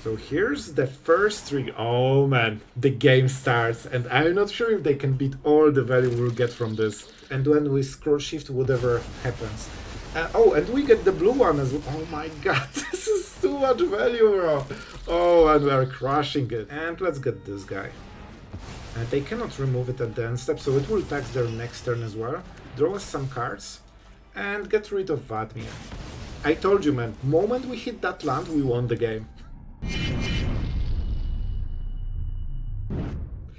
So here's the first trigger. Oh man, the game starts, and I'm not sure if they can beat all the value we'll get from this. And when we scroll shift, whatever happens. Oh, and we get the blue one as well. Oh my god, this is too much value, bro. Oh, and we're crushing it. And let's get this guy. And they cannot remove it at the end step, so it will tax their next turn as well. Draw us some cards, and get rid of Vadmir. I told you, man, moment we hit that land, we won the game.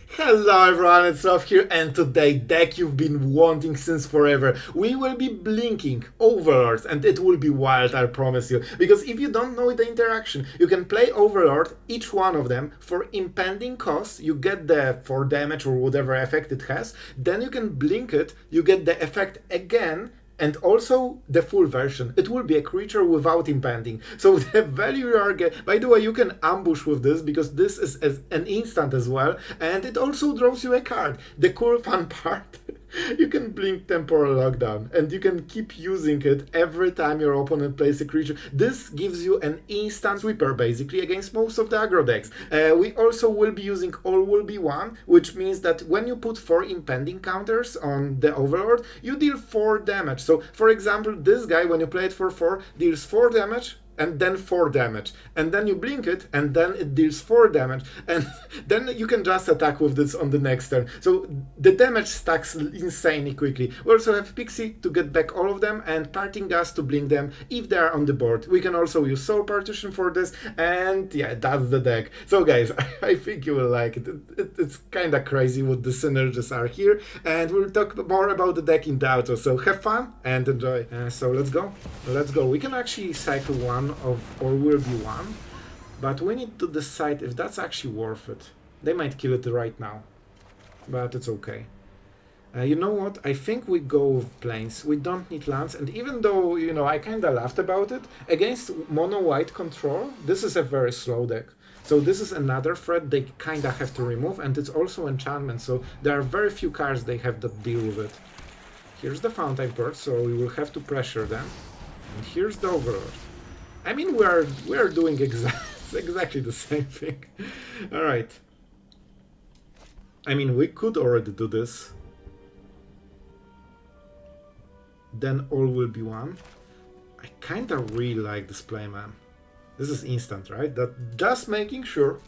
Hello everyone, it's Sloth here, and today, deck you've been wanting since forever. We will be blinking Overlords, and it will be wild, I promise you. Because if you don't know the interaction, you can play Overlord, each one of them, for impending cost. You get the 4 damage or whatever effect it has. Then you can blink it, you get the effect again, and also the full version. It will be a creature without impending. So the value you are getting... By the way, you can ambush with this because this is an instant as well. And it also draws you a card. The cool fun part, you can blink Temporal Lockdown. And you can keep using it every time your opponent plays a creature. This gives you an instant sweeper basically against most of the aggro decks. We also will be using All Will Be One, which means that when you put 4 impending counters on the Overlord, you deal 4 damage. So, for example, this guy, when you play it for 4, deals 4 damage, and then 4 damage. And then you blink it, and then it deals 4 damage. And then you can just attack with this on the next turn. So the damage stacks insanely quickly. We also have Pixie to get back all of them, and Parting Gust to blink them if they are on the board. We can also use Soul Partition for this, and yeah, that's the deck. So guys, I think you will like it. It's kinda crazy what the synergies are here, and we'll talk more about the deck in the outro. So have fun and enjoy. So let's go. Let's go. We can actually cycle one of Or Will Be One, but we need to decide if that's actually worth it. They might kill it right now, but it's okay. You know what? I think we go with planes. We don't need lands, and even though, you know, I kinda laughed about it, against mono-white control, this is a very slow deck. So this is another threat they kinda have to remove, and it's also enchantment, so there are very few cards they have that deal with it. Here's the Fountainport, so we will have to pressure them. And here's the Overlord. I mean, we are doing exactly the same thing. Alright. I mean, we could already do this. Then All Will Be One. I kinda really like this play, man. This is instant, right? That just making sure.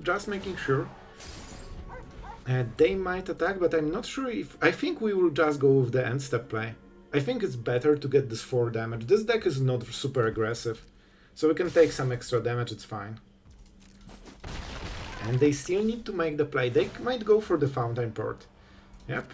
They might attack, but I'm not sure if... I think we will just go with the end step play. I think it's better to get this 4 damage. This deck is not super aggressive. So we can take some extra damage, it's fine. And they still need to make the play. They might go for the Fountainport. Yep.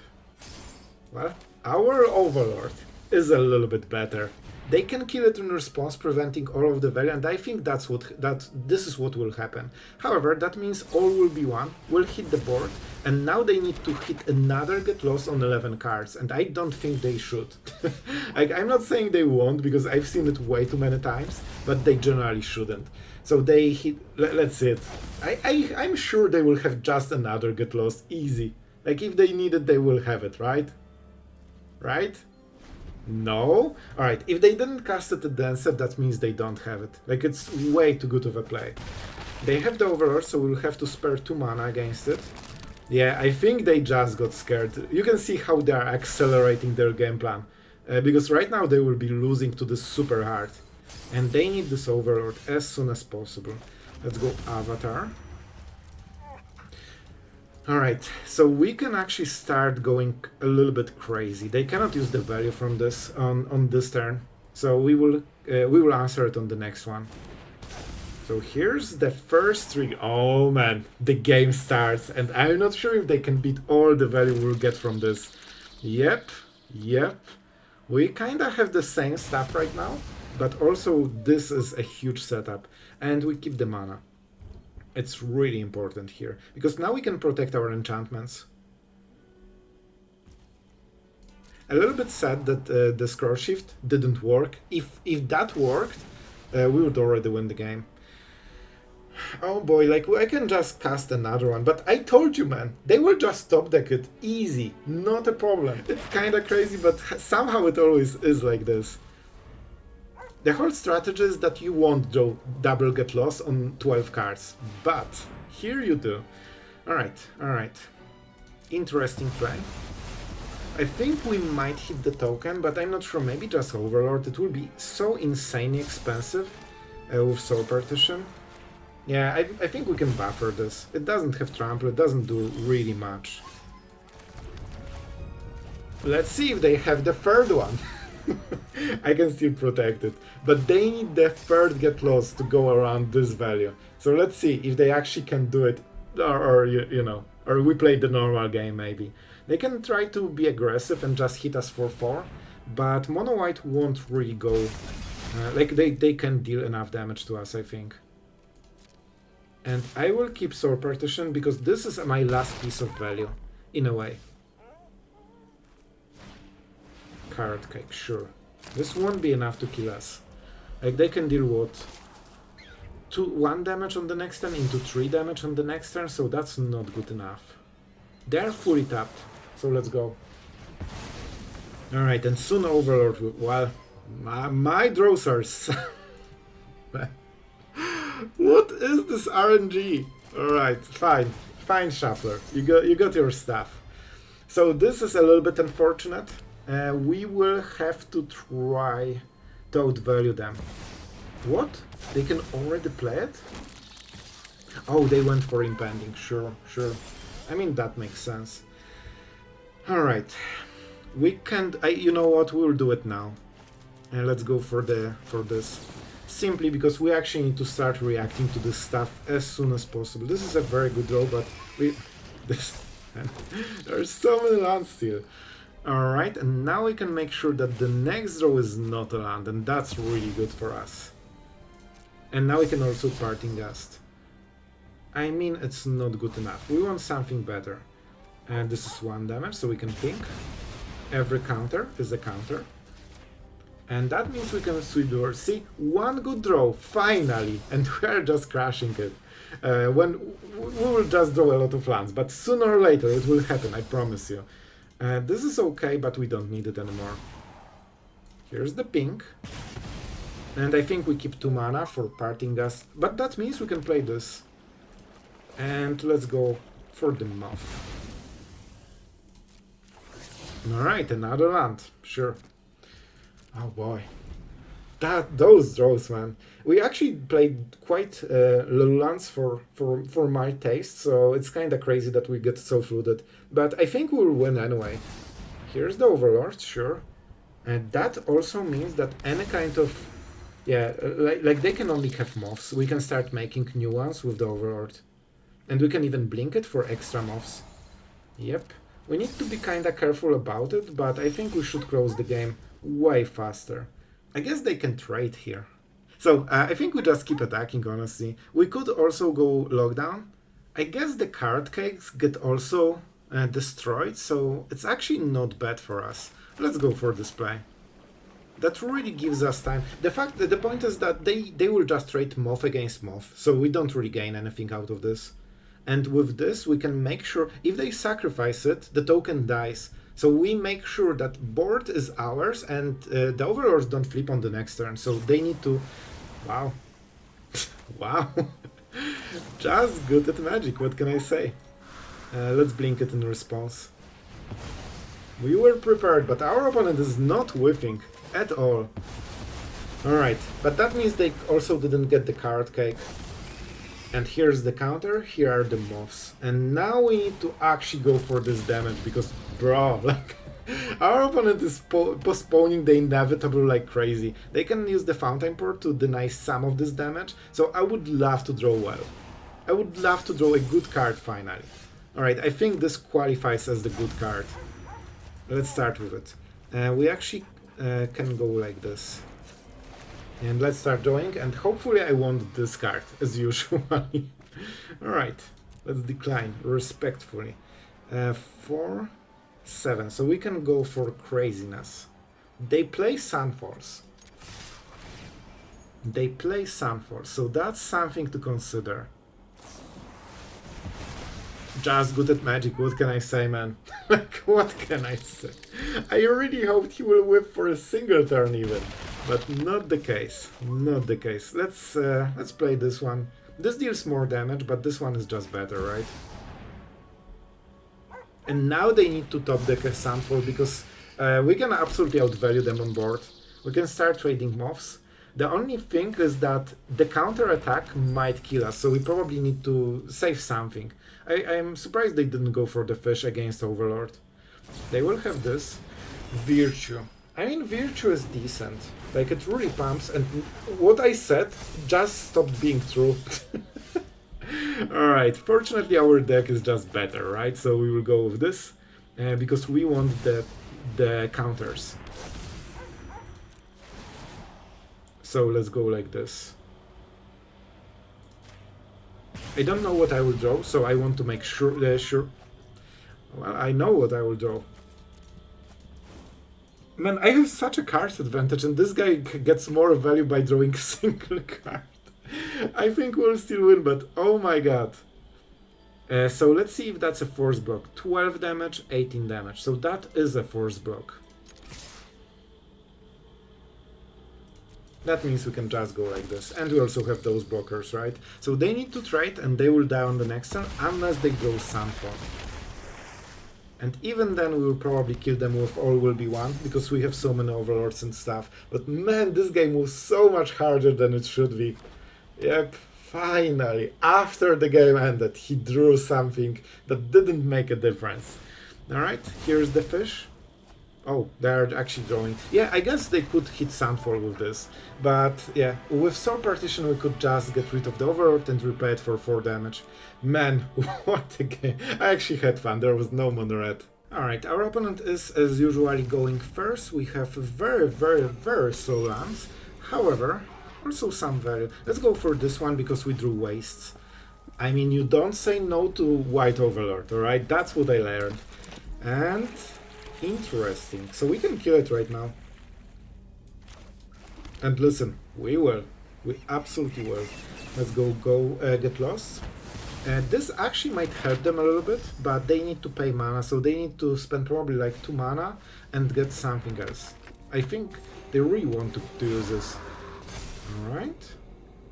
Well, our Overlord is a little bit better. They can kill it in response, preventing all of the value, and I think this is what will happen. However, that means All Will Be One will hit the board, and now they need to hit another Get Lost on 11 cards, and I don't think they should. I'm not saying they won't, because I've seen it way too many times, but they generally shouldn't. So they hit... Let's see it. I'm sure they will have just another Get Lost, easy. Like, if they need it, they will have it, right? Right? No? Alright, if they didn't cast it at the end step, that means they don't have it. Like, it's way too good of a play. They have the Overlord, so we'll have to spare 2 mana against it. Yeah, I think they just got scared. You can see how they are accelerating their game plan. Because right now they will be losing to this super hard. And they need this Overlord as soon as possible. Let's go Avatar. Alright, so we can actually start going a little bit crazy. They cannot use the value from this on this turn, so we will answer it on the next one. So here's the first trigger. Oh man, the game starts, and I'm not sure if they can beat all the value we'll get from this. Yep. We kinda have the same stuff right now, but also this is a huge setup, and we keep the mana. It's really important here, because now we can protect our enchantments. A little bit sad that the Scrollshift didn't work. If that worked, we would already win the game. Oh boy, like, I can just cast another one, but I told you, man, they will just top deck it. Easy, not a problem. It's kinda crazy, but somehow it always is like this. The whole strategy is that you won't draw double get lost on 12 cards, but here you do. Alright, alright. Interesting play. I think we might hit the token, but I'm not sure, maybe just Overlord. It will be so insanely expensive with Soul Partition. Yeah, I think we can buffer this. It doesn't have trample, it doesn't do really much. Let's see if they have the third one. I can still protect it, but they need the third get lost to go around this value. So let's see if they actually can do it, or you know, or we play the normal game maybe. They can try to be aggressive and just hit us for 4, but Mono White won't really go, like they can deal enough damage to us, I think. And I will keep Soul Partition because this is my last piece of value, in a way. Card cake, sure. This won't be enough to kill us. Like they can deal what? 1 damage on the next turn into 3 damage on the next turn, so that's not good enough. They're fully tapped, so let's go. Alright, and soon Overlord will... Well, my draws are... What is this RNG? Alright, fine. Fine, Shuffler. You got your stuff. So this is a little bit unfortunate. We will have to try to outvalue them. What? They can already play it? Oh, they went for impending. Sure, sure. I mean, that makes sense. Alright. We can't... you know what? We'll do it now. And let's go for this. Simply because we actually need to start reacting to this stuff as soon as possible. This is a very good draw, but there's so many lands still. Alright, and now we can make sure that the next draw is not a land, and that's really good for us. And now we can also Parting Gust. I mean, it's not good enough. We want something better. And this is 1 damage, so we can ping. Every counter is a counter. And that means we can sweep the board. See, 1 good draw, finally! And we are just crashing it. When we will just draw a lot of lands, but sooner or later it will happen, I promise you. This is okay, but we don't need it anymore. Here's the pink. And I think we keep 2 mana for Parting Gust, but that means we can play this. And let's go for the moth. Alright, another land, sure. Oh boy. Those draws, man. We actually played quite little lands for my taste, so it's kinda crazy that we get so flooded. But I think we'll win anyway. Here's the Overlord, sure. And that also means that any kind of... Yeah, like they can only have moths. We can start making new ones with the Overlord. And we can even blink it for extra moths. Yep. We need to be kinda careful about it, but I think we should close the game way faster. I guess they can trade here. So, I think we just keep attacking, honestly. We could also go lockdown. I guess the card cakes get also destroyed, so it's actually not bad for us. Let's go for this play. That really gives us time. The point is that they will just trade moth against moth, so we don't really gain anything out of this. And with this, we can make sure, if they sacrifice it, the token dies. So we make sure that board is ours, and the Overlords don't flip on the next turn, so they need to... Wow. Wow. Just good at Magic, what can I say? Let's blink it in response. We were prepared, but our opponent is not whiffing at all. Alright, but that means they also didn't get the card cake. And here's the counter, here are the moths. And now we need to actually go for this damage, because, bro, like, our opponent is postponing the inevitable like crazy. They can use the Fountainport to deny some of this damage, so I would love to draw well. I would love to draw a good card finally. Alright, I think this qualifies as the good card. Let's start with it. We actually can go like this. And let's start drawing, and hopefully I won't discard, as usual. Alright, let's decline respectfully. 4, 7, so we can go for craziness. They play Sunfalls. They play Sunfalls, so that's something to consider. Just good at Magic, what can I say, man? Like, what can I say? I really hoped he will whip for a single turn even. But not the case. Not the case. Let's play this one. This deals more damage, but this one is just better, right? And now they need to top deck a Sandfall because we can absolutely outvalue them on board. We can start trading moths. The only thing is that the counter attack might kill us, so we probably need to save something. I'm surprised they didn't go for the fish against Overlord. They will have this. Virtue. I mean, Virtue is decent. Like, it really pumps, and what I said just stopped being true. Alright, fortunately our deck is just better, right? So we will go with this, because we want the counters. So let's go like this. I don't know what I will draw, so I want to make sure... Well, I know what I will draw. Man, I have such a card advantage, and this guy gets more value by drawing a single card. I think we'll still win, but oh my god. So let's see if that's a force block. 12 damage, 18 damage. So that is a force block. That means we can just go like this. And we also have those blockers, right? So they need to trade, and they will die on the next turn, unless they go Sandfall. And even then we will probably kill them with all will be one, because we have so many Overlords and stuff. But man, this game was so much harder than it should be. Yep, finally, after the game ended, he drew something that didn't make a difference. Alright, here's the fish. Oh, they're actually drawing. Yeah, I guess they could hit Sandfall with this. But yeah, with Soul Partition we could just get rid of the Overlord and replay it for 4 damage. Man, what a game. I actually had fun, there was no mono red. Alright, our opponent is as usually going first. We have very slow lands. However, also some value. Let's go for this one because we drew Wastes. I mean, you don't say no to White Overlord, alright? That's what I learned. And... interesting. So we can kill it right now. And listen, we will. We absolutely will. Let's go get lost. This actually might help them a little bit, but they need to pay mana, so they need to spend probably like 2 mana and get something else. I think they really want to use this. Alright.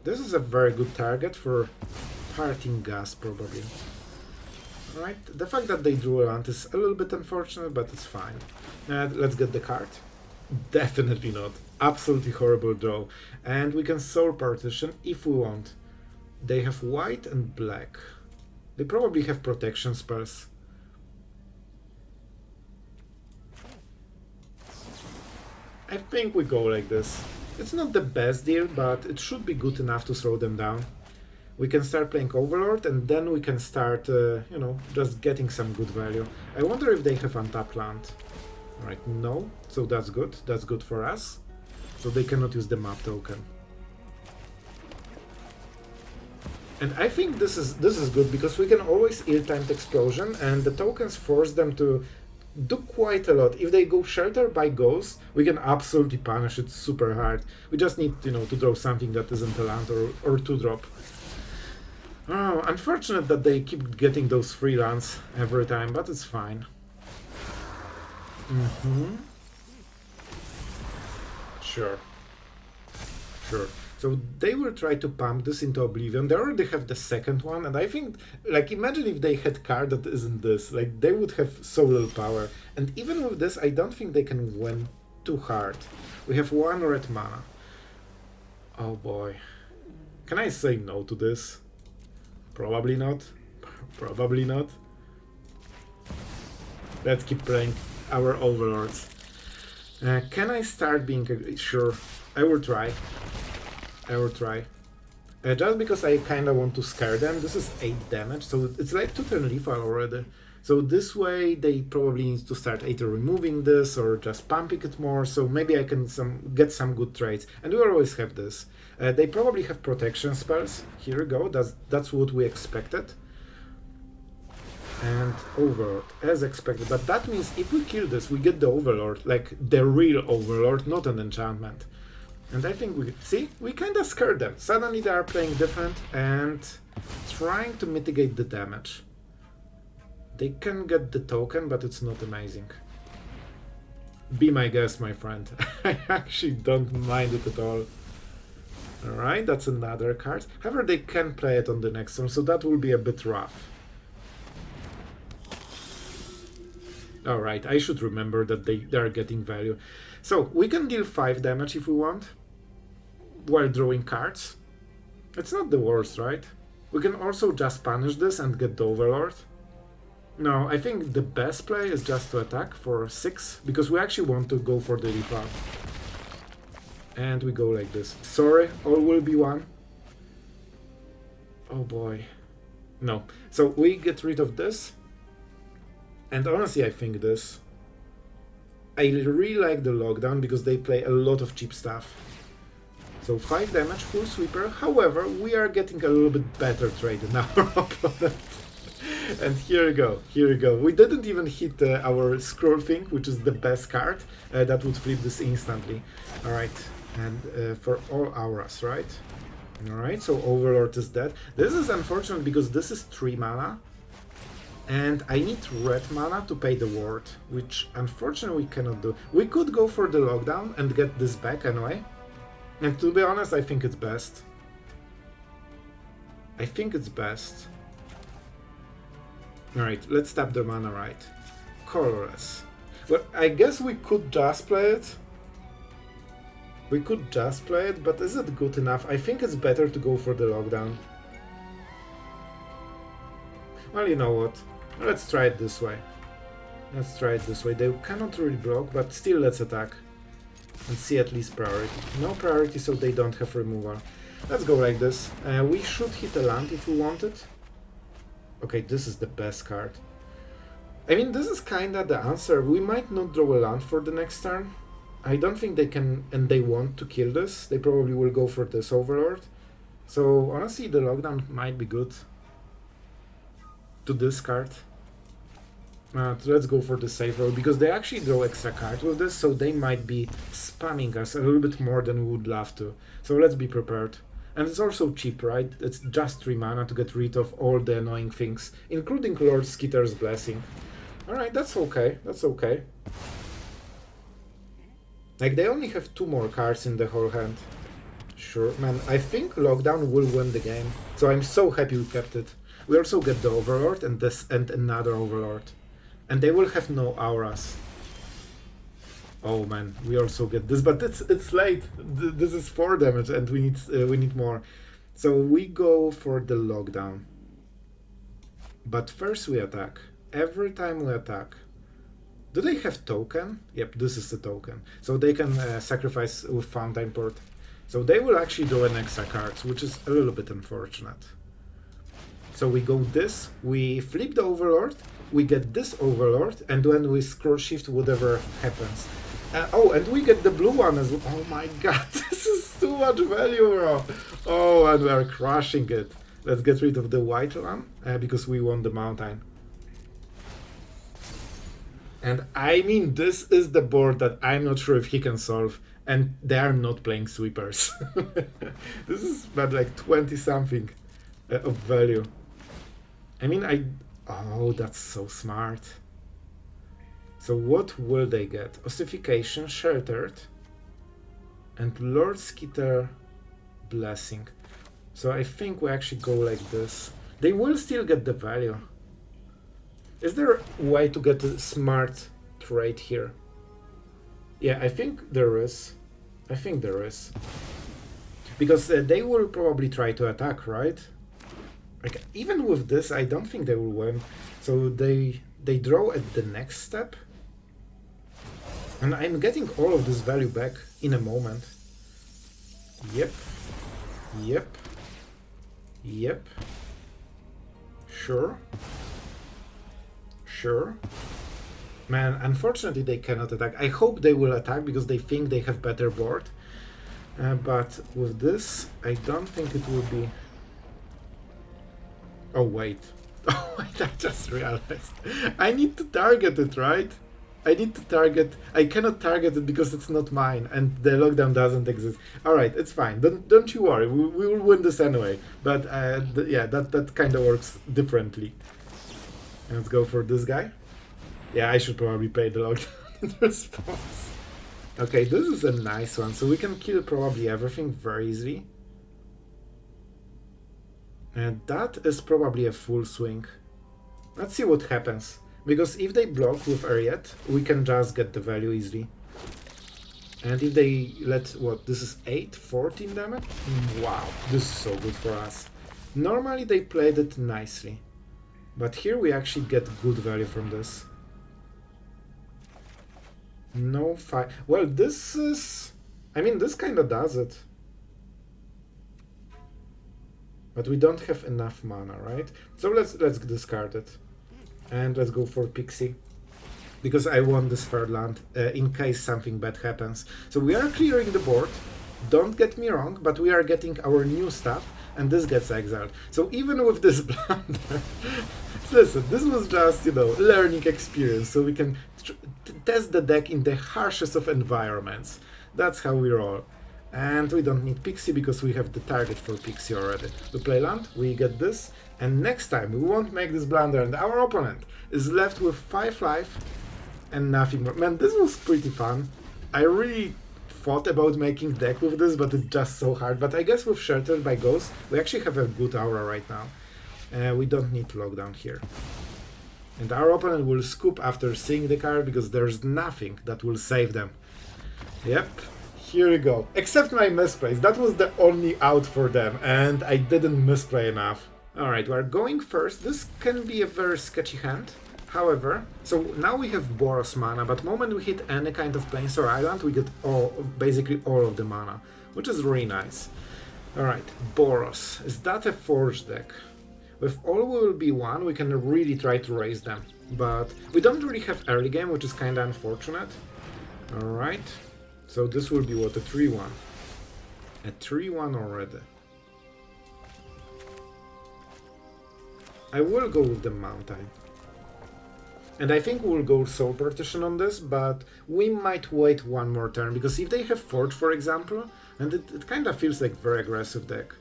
This is a very good target for Parting Gust, probably. Alright, the fact that they drew a land is a little bit unfortunate, but it's fine. Let's get the card. Definitely not. Absolutely horrible draw. And we can Soul Partition if we want. They have white and black. They probably have protection spells. I think we go like this. It's not the best deal, but it should be good enough to throw them down. We can start playing Overlord, and then we can start, you know, just getting some good value. I wonder if they have untapped land. Alright, no. So that's good. That's good for us. So they cannot use the map token. And I think this is good, because we can always ill-timed explosion, and the tokens force them to do quite a lot. If they go Shelter by Ghost, we can absolutely punish it super hard. We just need, you know, to draw something that isn't a land or 2-drop. Oh, unfortunate that they keep getting those free lands every time, but it's fine. Sure. So they will try to pump this into Oblivion. They already have the second one, and I think, like, imagine if they had card that isn't this. Like, they would have so little power. And even with this, I don't think they can win too hard. We have 1 red mana. Oh boy. Can I say no to this? Probably not. Probably not. Let's keep playing our Overlords. Can I start being... Sure, I will try. Just because I kinda want to scare them. This is 8 damage, so it's like 2-turn lethal already. So this way they probably need to start either removing this or just pumping it more, so maybe I can get some good trades. And we always have this. They probably have protection spells. Here we go, that's what we expected. And Overlord, as expected. But that means if we kill this, we get the Overlord, like the real Overlord, not an enchantment. And I think we kind of scared them. Suddenly they are playing different and trying to mitigate the damage. They can get the token, but it's not amazing. Be my guest, my friend. I actually don't mind it at all. Alright, that's another card. However, they can play it on the next turn, so that will be a bit rough. Alright, I should remember that they are getting value. So, we can deal 5 damage if we want, while drawing cards. It's not the worst, right? We can also just punish this and get the Overlord. No, I think the best play is just to attack for 6, because we actually want to go for the refarm. And we go like this. Sorry, all will be one. Oh boy. No. So we get rid of this. And honestly, I think this. I really like the lockdown because they play a lot of cheap stuff. So 5 damage, full sweeper. However, we are getting a little bit better trade than our opponent. And here we go, here we go. We didn't even hit our scroll thing, which is the best card. That would flip this instantly. Alright, and for all auras, right? Alright, so Overlord is dead. This is unfortunate because this is 3 mana. And I need red mana to pay the ward, which unfortunately we cannot do. We could go for the lockdown and get this back anyway. And to be honest, I think it's best. I think it's best. Alright, let's tap the mana right. Colorless. Well, I guess we could just play it. We could just play it, but is it good enough? I think it's better to go for the lockdown. Well, you know what? Let's try it this way. Let's try it this way. They cannot really block, but still let's attack. And see at least priority. No priority, so they don't have removal. Let's go like this. We should hit a land if we want it. Okay, this is the best card. I mean, this is kinda the answer. We might not draw a land for the next turn. I don't think they can, and they want to kill this. They probably will go for this Overlord. So, honestly, the lockdown might be good. To discard. Let's go for the save roll, because they actually draw extra cards with this, so they might be spamming us a little bit more than we would love to. So let's be prepared. And it's also cheap, right? It's just 3 mana to get rid of all the annoying things, including Lord Skitter's Blessing. Alright, that's okay, that's okay. Like, they only have 2 more cards in the whole hand. Sure, man, I think lockdown will win the game. So I'm so happy we kept it. We also get the Overlord and this and another Overlord. And they will have no auras. Oh man, we also get this, but it's late. This is 4 damage, and we need more. So we go for the lockdown. But first we attack. Every time we attack. Do they have token? Yep, this is the token. So they can sacrifice with Fountainport. So they will actually draw an extra card, which is a little bit unfortunate. So we go this, we flip the Overlord, we get this Overlord, and then we Scrollshift whatever happens. Oh, and we get the blue one as well. Oh my god, this is too much value, bro. Oh, and we are crushing it. Let's get rid of the white one, because we won the mountain. And I mean, this is the board that I'm not sure if he can solve, and they are not playing sweepers. This is about like 20 something of value. I mean, oh, that's so smart. So what will they get? Ossification, Sheltered, and Lord Skitter Blessing. So I think we actually go like this. They will still get the value. Is there a way to get a smart trade here? Yeah, I think there is. I think there is. Because they will probably try to attack, right? Like, even with this, I don't think they will win. So they draw at the next step. And I'm getting all of this value back in a moment. Yep. Yep. Yep. Sure. Sure. Man, unfortunately they cannot attack. I hope they will attack because they think they have better board. But with this, I don't think it will be... Oh, wait. Oh, wait, I just realized. I need to target it, right? I need to target... I cannot target it because it's not mine, and the lockdown doesn't exist. Alright, it's fine. Don't you worry. We will win this anyway. But, yeah, that kind of works differently. Let's go for this guy. Yeah, I should probably pay the lockdown in response. Okay, this is a nice one, so we can kill probably everything very easily. And that is probably a full swing. Let's see what happens. Because if they block with Ariet, we can just get the value easily. And if they let, what, this is 8, 14 damage? Wow, this is so good for us. Normally they played it nicely. But here we actually get good value from this. No fight. Well, this is... I mean, this kind of does it. But we don't have enough mana, right? So let's discard it. And let's go for Pixie. Because I want this third land in case something bad happens. So we are clearing the board. Don't get me wrong, but we are getting our new stuff. And this gets exiled. So even with this blunder... Listen, this was just, you know, learning experience. So we can test the deck in the harshest of environments. That's how we roll. And we don't need Pixie because we have the target for Pixie already. We play land, we get this, and next time we won't make this blunder and our opponent is left with 5 life and nothing more. Man, this was pretty fun. I really thought about making deck with this, but it's just so hard. But I guess with Sheltered by Ghost, we actually have a good aura right now. We don't need lockdown here. And our opponent will scoop after seeing the card because there's nothing that will save them. Yep. Here we go. Except my misplays. That was the only out for them, and I didn't misplay enough. Alright, we're going first. This can be a very sketchy hand. However, so now we have Boros mana, but the moment we hit any kind of plains or island, we get basically all of the mana, which is really nice. Alright, Boros. Is that a forge deck? With all will be one, we can really try to raise them, but we don't really have early game, which is kinda unfortunate. Alright. So this will be what, a 3-1. A 3-1 already. I will go with the Mountain. And I think we'll go Soul Partition on this, but we might wait one more turn, because if they have Forge, for example, and it kind of feels like very aggressive deck,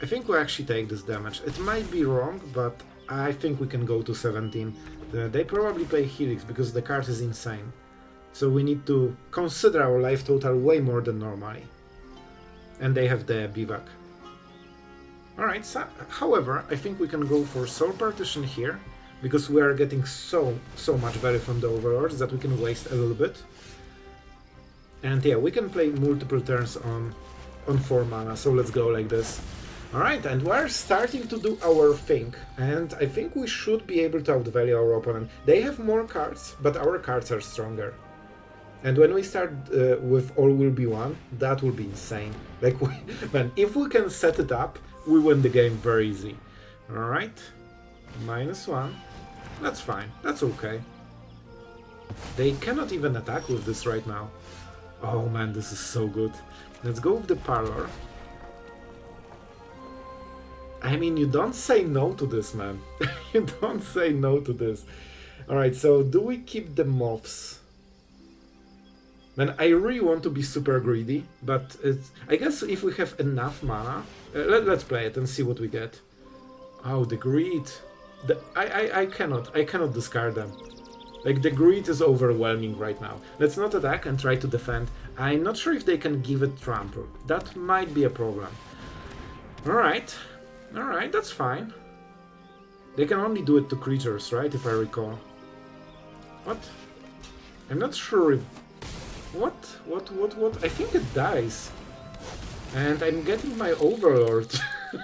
I think we'll actually take this damage. It might be wrong, but I think we can go to 17. They probably play Helix, because the card is insane. So we need to consider our life total way more than normally. And they have the Bivak. Alright, so, however, I think we can go for Soul Partition here, because we are getting so much value from the Overlords that we can waste a little bit. And yeah, we can play multiple turns on 4 mana, so let's go like this. Alright, and we're starting to do our thing, and I think we should be able to outvalue our opponent. They have more cards, but our cards are stronger. And when we start with all will be one, that will be insane. Like, man, if we can set it up, we win the game very easy. Alright, -1. That's fine, that's okay. They cannot even attack with this right now. Oh man, this is so good. Let's go with the Parlor. I mean, you don't say no to this, man. You don't say no to this. Alright, so do we keep the Moths? Man, I really want to be super greedy, but I guess if we have enough mana, let's play it and see what we get. Oh, the greed. I cannot discard them. Like, the greed is overwhelming right now. Let's not attack and try to defend. I'm not sure if they can give it trample. That might be a problem. Alright, that's fine. They can only do it to creatures, right, if I recall. What? I'm not sure if... What? I think it dies. And I'm getting my Overlord.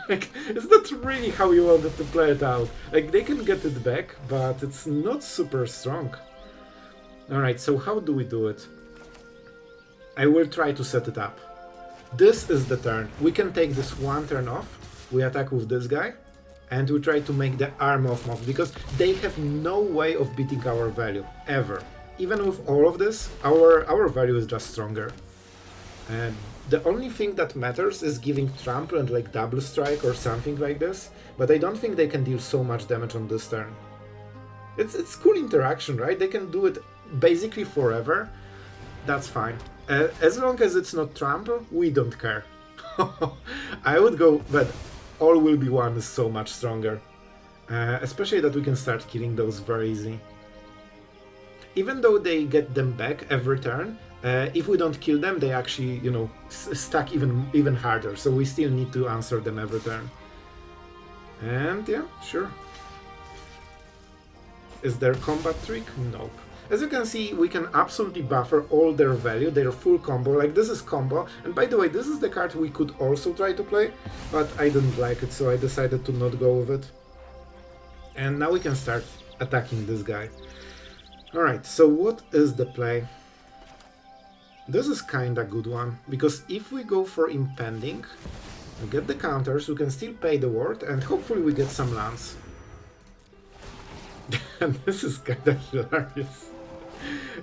Like, is that really how you wanted to play it out? Like, they can get it back, but it's not super strong. Alright, so how do we do it? I will try to set it up. This is the turn. We can take this one turn off. We attack with this guy. And we try to make the Arm of Moth, because they have no way of beating our value, ever. Even with all of this, our value is just stronger. And the only thing that matters is giving trample and like double strike or something like this, but I don't think they can deal so much damage on this turn. It's cool interaction, right? They can do it basically forever. That's fine. As long as it's not trample, we don't care. I would go, but all will be one is so much stronger. Especially that we can start killing those very easy. Even though they get them back every turn, if we don't kill them, they actually, you know, stack even harder. So we still need to answer them every turn. And yeah, sure. Is there combat trick? Nope. As you can see, we can absolutely buffer all their value, their full combo. Like, this is combo. And by the way, this is the card we could also try to play, but I didn't like it, so I decided to not go with it. And now we can start attacking this guy. Alright, so what is the play? This is kinda good one, because if we go for Impending, we get the counters, we can still pay the ward, and hopefully we get some lands. And this is kinda hilarious.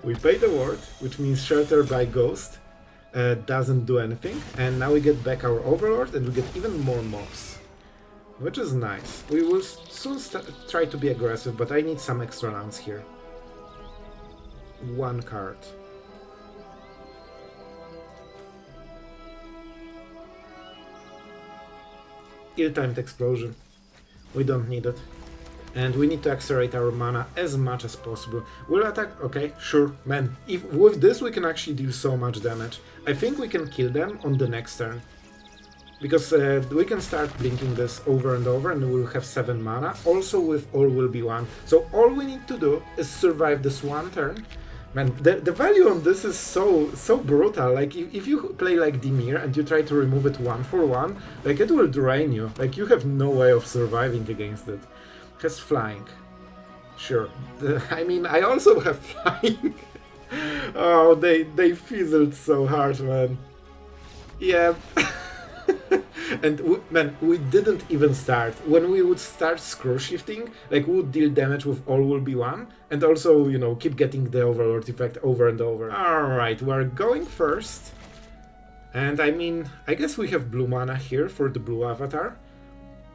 We pay the ward, which means Shelter by Ghost doesn't do anything, and now we get back our Overlord and we get even more mobs, which is nice. We will soon try to be aggressive, but I need some extra lands here. One card. Ill-timed Explosion. We don't need it. And we need to accelerate our mana as much as possible. We'll attack, okay, sure, man. If with this we can actually deal so much damage. I think we can kill them on the next turn. Because we can start blinking this over and over and we'll have 7 mana. Also with All Will Be One. So all we need to do is survive this one turn. Man, the value on this is so brutal. Like, if you play like Dimir and you try to remove it 1 for 1, like, it will drain you. Like, you have no way of surviving against it. Has flying. Sure. I mean, I also have flying. Oh, they fizzled so hard, man. Yeah. And man, we didn't even start. When we would start scroll shifting, like, we would deal damage with All Will Be One, and also, you know, keep getting the Overlord effect over and over. Alright, we're going first. And I mean, I guess we have blue mana here for the blue avatar.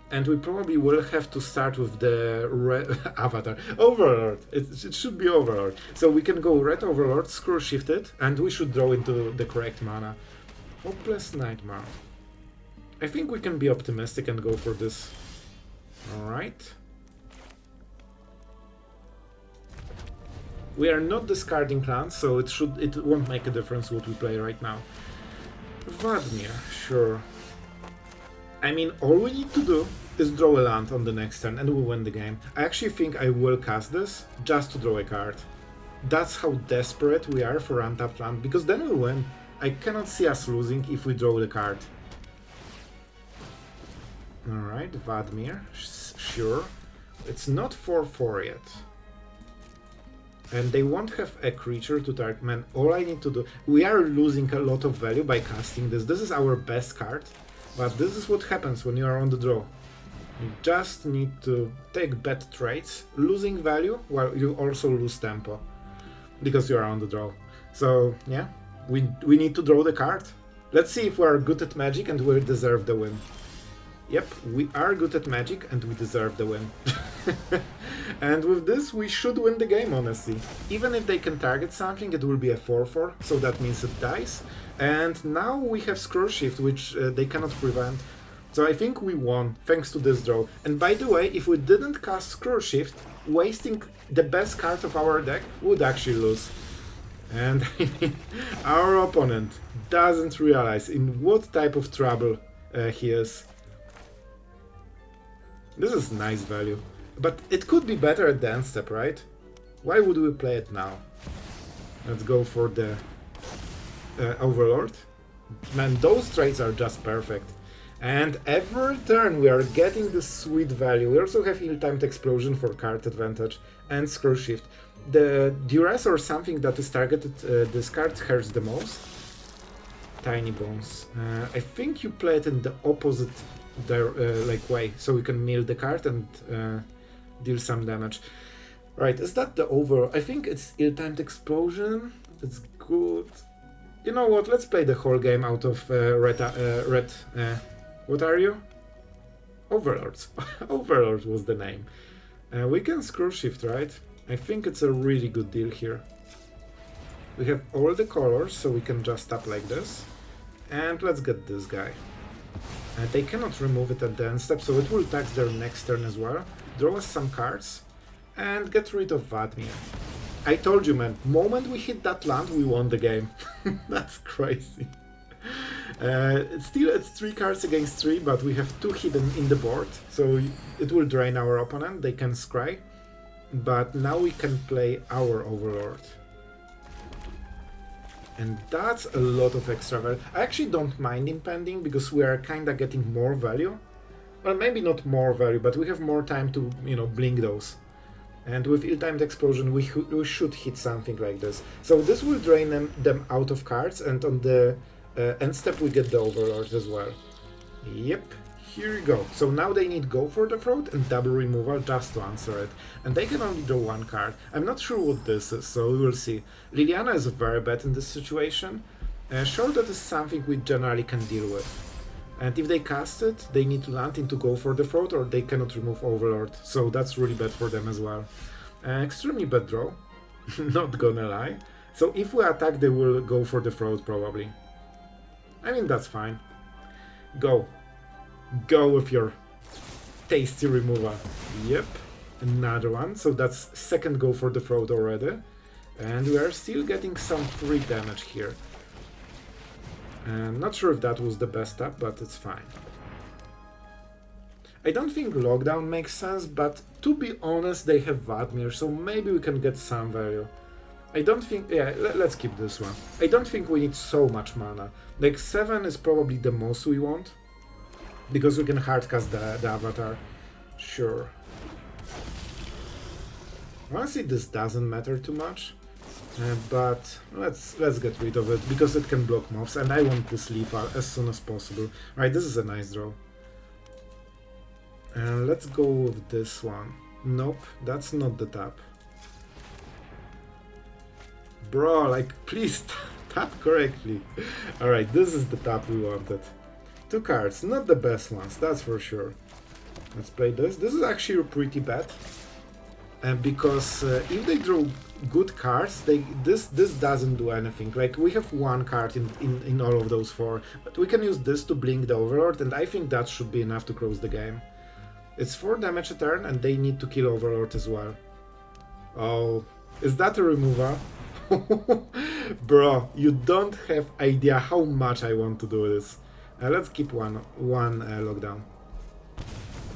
And we probably will have to start with the red avatar. Overlord! It should be Overlord. So we can go red Overlord, scroll shift it, and we should draw into the correct mana. Hopeless Nightmare. I think we can be optimistic and go for this. Alright. We are not discarding lands, so it won't make a difference what we play right now. Vadmir, sure. I mean, all we need to do is draw a land on the next turn and we win the game. I actually think I will cast this just to draw a card. That's how desperate we are for untapped land, because then we win. I cannot see us losing if we draw the card. Alright, Vadmir, sure. It's not 4/4 yet. And they won't have a creature to target. Man, all I need to do... We are losing a lot of value by casting this. This is our best card. But this is what happens when you are on the draw. You just need to take bad trades, losing value, while you also lose tempo. Because you are on the draw. So, yeah, we need to draw the card. Let's see if we are good at Magic and we deserve the win. Yep, we are good at Magic and we deserve the win. And with this, we should win the game, honestly. Even if they can target something, it will be a 4/4, so that means it dies. And now we have Scrollshift, which they cannot prevent. So I think we won, thanks to this draw. And by the way, if we didn't cast Scrollshift, wasting the best card of our deck, we would actually lose. And our opponent doesn't realize in what type of trouble he is. This is nice value. But it could be better at the end step, right? Why would we play it now? Let's go for the Overlord. Man, those trades are just perfect. And every turn we are getting this sweet value. We also have Ill-timed Explosion for card advantage and Scroll Shift. The duress or something that is targeted this card hurts the most. Tiny Bones. I think you play it in the opposite like way, so we can mill the card and deal some damage. Right, is that the over? I think it's Ill-timed Explosion. It's good. You know what? Let's play the whole game out of red. What are you? Overlords. Overlord was the name. We can scroll shift, right? I think it's a really good deal here. We have all the colors, so we can just tap like this. And let's get this guy. They cannot remove it at the end step, so it will tax their next turn as well. Draw us some cards and get rid of Vadmir. I told you, man, moment we hit that land, we won the game. That's crazy. Still, it's 3 cards against 3, but we have 2 hidden in the board, so it will drain our opponent. They can scry, but now we can play our Overlord. And that's a lot of extra value. I actually don't mind impending, because we are kinda getting more value. Well, maybe not more value, but we have more time to, blink those. And with ill-timed explosion, we should hit something like this. So this will drain them out of cards, and on the end step we get the Overlord as well. Yep, here we go. So now they need Go for the Throat and double removal just to answer it. And they can only draw 1 card. I'm not sure what this is, so we will see. Liliana is very bad in this situation. Sure, that is something we generally can deal with. And if they cast it, they need to land into Go for the Throat, or they cannot remove Overlord, so that's really bad for them as well. Extremely bad draw, not gonna lie. So if we attack, they will go for the Throat probably. I mean, that's fine. Go. Go with your tasty removal. Yep, another one, so that's second Go for the Throat already. And we are still getting some free damage here. Not sure if that was the best up, but it's fine. I don't think Lockdown makes sense, but to be honest, they have Vadmir, so maybe we can get some value. I don't think... yeah, let's keep this one. I don't think we need so much mana. Like 7 is probably the most we want, because we can hardcast the Avatar. Sure. Honestly, this doesn't matter too much. But let's get rid of it, because it can block mobs, and I want this lethal as soon as possible. Right, this is a nice draw. Let's go with this one. Nope, that's not the tap. Bro, like, please tap correctly. Alright, this is the tap we wanted. 2 cards, not the best ones, that's for sure. Let's play this. This is actually pretty bad. Because if they draw good cards, this doesn't do anything. Like, we have 1 card in all of those 4, but we can use this to blink the Overlord, and I think that should be enough to close the game. It's 4 damage a turn, and they need to kill Overlord as well. Oh, is that a removal? Bro, you don't have idea how much I want to do this. Let's keep one lockdown.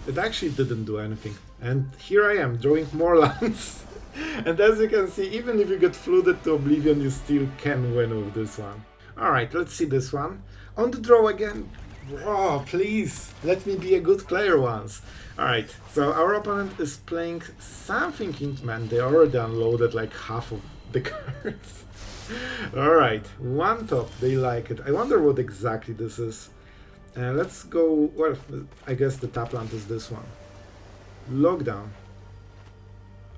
It actually didn't do anything. And here I am, drawing more lands. And as you can see, even if you get flooded to oblivion, you still can win with this one. Alright, let's see this one. On the draw again. Bro, please, let me be a good player once. Alright, so our opponent is playing something in... man, they already unloaded like half of the cards. Alright, 1 top, they like it. I wonder what exactly this is. Let's go... well, I guess the tap land is this one. Lockdown.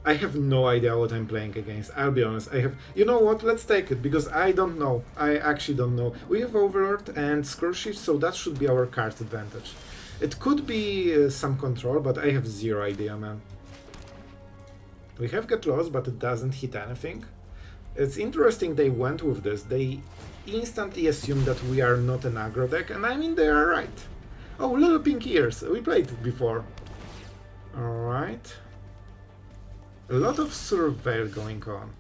I have no idea what I'm playing against, I'll be honest. I have... you know what, let's take it, because I don't know. I actually don't know. We have Overlord and Scrollshift, so that should be our card advantage. It could be some control, but I have 0 idea, man. We have Get Lost, but it doesn't hit anything. It's interesting they went with this. They instantly assume that we are not an aggro deck, and I mean, they are right. Oh, Little Pink Ears, we played it before. Alright. A lot of Surveil going on.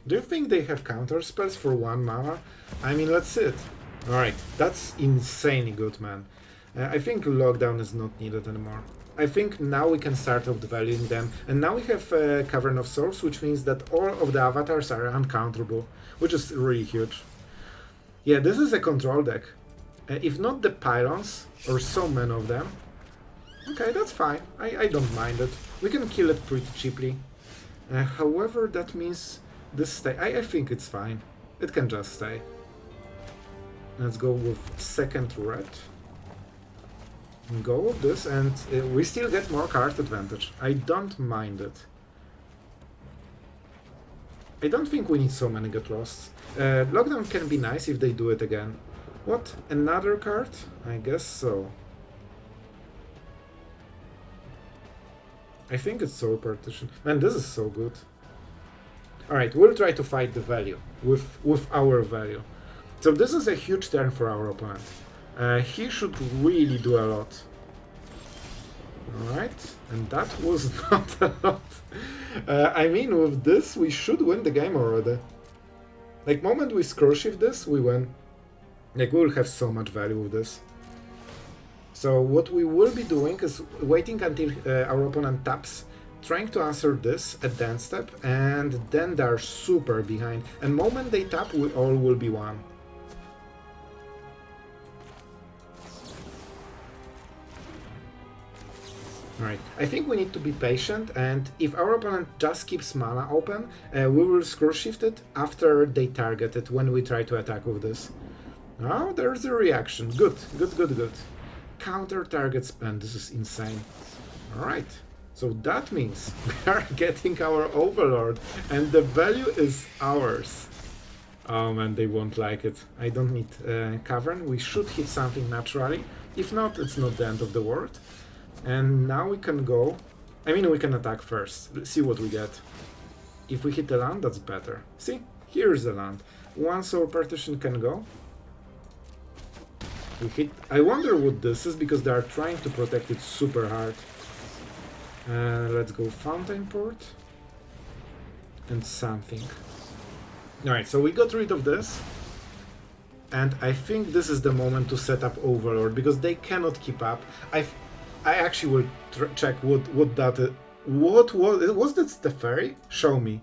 Do you think they have counter spells for 1 mana? I mean, let's see it. Alright, that's insanely good, man. I think Lockdown is not needed anymore. I think now we can start outvaluing them, and now we have Cavern of Souls, which means that all of the avatars are uncounterable, which is really huge. Yeah, this is a control deck. If not the pylons, or so many of them, okay, that's fine. I don't mind it. We can kill it pretty cheaply. However, that means this stay. I think it's fine. It can just stay. Let's go with second red. Go with this, and we still get more card advantage. I don't mind it. I don't think we need so many Get Lost. Lockdown can be nice if they do it again. What? Another card? I guess so. I think it's Soul Partition. Man, this is so good. Alright, we'll try to fight the value with our value. So this is a huge turn for our opponent. He should really do a lot. Alright, and that was not a lot. I mean, with this, we should win the game already. Like, moment we Scrollshift this, we win. Like, we will have so much value with this. So what we will be doing is waiting until our opponent taps, trying to answer this at the end step, and then they're super behind. And moment they tap, we all will be one. Alright, I think we need to be patient, and if our opponent just keeps mana open, we will Scrollshift it after they target it when we try to attack with this. Oh, there's a reaction. Good, good, good, good. Counter target spam, this is insane. Alright, so that means we are getting our Overlord, and the value is ours. Oh man, they won't like it. I don't need Cavern, we should hit something naturally. If not, it's not the end of the world. And now we can go... I mean, we can attack first. Let's see what we get. If we hit the land, that's better. See? Here's the land. One Soul Partition can go. We hit... I wonder what this is, because they are trying to protect it super hard. Let's go Fountainport. And something. Alright, so we got rid of this. And I think this is the moment to set up Overlord, because they cannot keep up. I actually will check what that... What was that the fairy? Show me.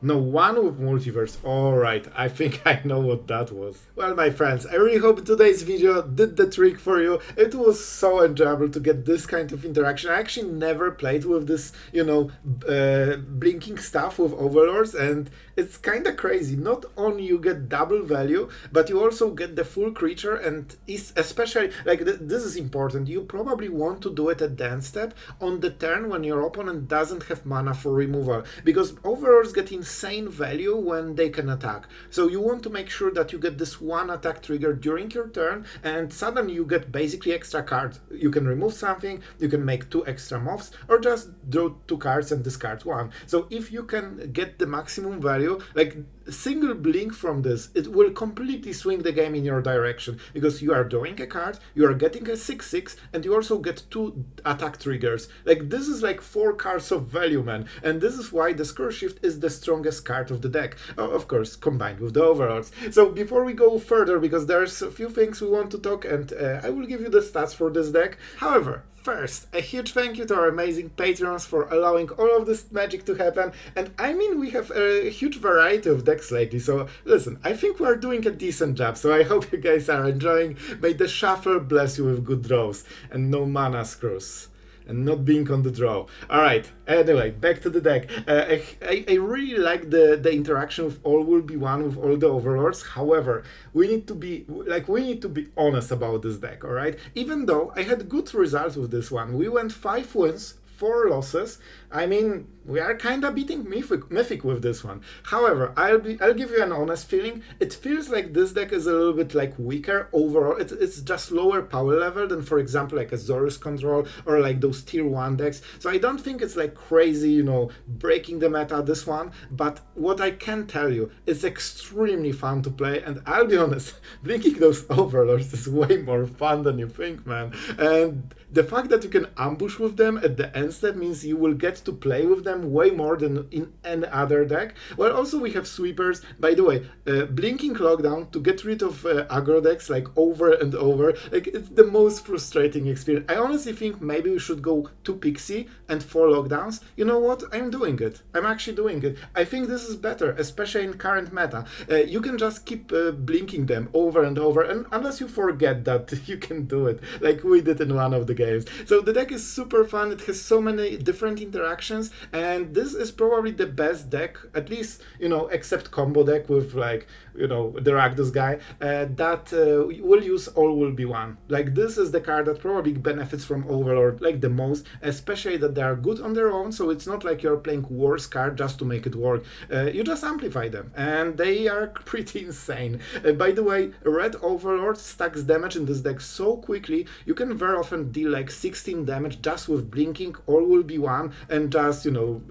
No, one with multiverse. Alright, I think I know what that was. Well, my friends, I really hope today's video did the trick for you. It was so enjoyable to get this kind of interaction. I actually never played with this, you know, blinking stuff with Overlords, and it's kind of crazy. Not only you get double value, but you also get the full creature, and especially, like, this is important. You probably want to do it at the end step on the turn when your opponent doesn't have mana for removal, because Overlords get insane value when they can attack. So you want to make sure that you get this one attack trigger during your turn, and suddenly you get basically extra cards. You can remove something, you can make 2 extra moves, or just draw 2 cards and discard 1. So if you can get the maximum value, like single blink from this, it will completely swing the game in your direction, because you are drawing a card, you are getting a 6/6, and you also get 2 attack triggers. Like, this is like 4 cards of value, man, and this is why the Scrollshift is the strongest card of the deck, of course combined with the Overlords. So before we go further, because there's a few things we want to talk, and I will give you the stats for this deck. However, first, a huge thank you to our amazing patrons for allowing all of this magic to happen. And I mean, we have a huge variety of decks lately, so listen, I think we are doing a decent job, so I hope you guys are enjoying. May the shuffle bless you with good draws and no mana screws. And not being on the draw. Alright, anyway, back to the deck. I really like the interaction with all will be one with all the Overlords. However, we need to be honest about this deck, alright? Even though I had good results with this one. We went 5 wins, 4 losses. I mean, we are kinda beating Mythic with this one. However, I'll give you an honest feeling. It feels like this deck is a little bit like weaker overall. It's just lower power level than, for example, like a Zorus Control or like those tier 1 decks. So I don't think it's like crazy, you know, breaking the meta, this one. But what I can tell you, it's extremely fun to play, and I'll be honest, blinking those Overlords is way more fun than you think, man. And the fact that you can ambush with them at the end step means you will get to play with them way more than in any other deck. Well, also we have sweepers. By the way, blinking lockdown to get rid of aggro decks like over and over, like it's the most frustrating experience. I honestly think maybe we should go 2 Pixie and 4 lockdowns. You know what? I'm doing it. I'm actually doing it. I think this is better, especially in current meta. You can just keep blinking them over and over, and unless you forget that you can do it, like we did in one of the games. So the deck is super fun. It has so many different interactions, and this is probably the best deck, at least, you know, except combo deck with, like, you know, the Rakdos guy, that will use all will be one. Like, this is the card that probably benefits from Overlord like the most, especially that they are good on their own, so it's not like you're playing worse card just to make it work. You just amplify them, and they are pretty insane. By the way, Red Overlord stacks damage in this deck so quickly, you can very often deal like 16 damage just with blinking all will be one, and just, you know,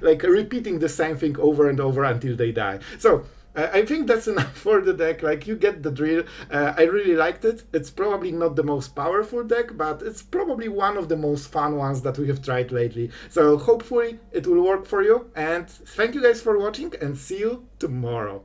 like repeating the same thing over and over until they die. So I think that's enough for the deck. Like, you get the drill. I really liked it. It's probably not the most powerful deck, but it's probably one of the most fun ones that we have tried lately. So hopefully it will work for you. And thank you guys for watching, and see you tomorrow.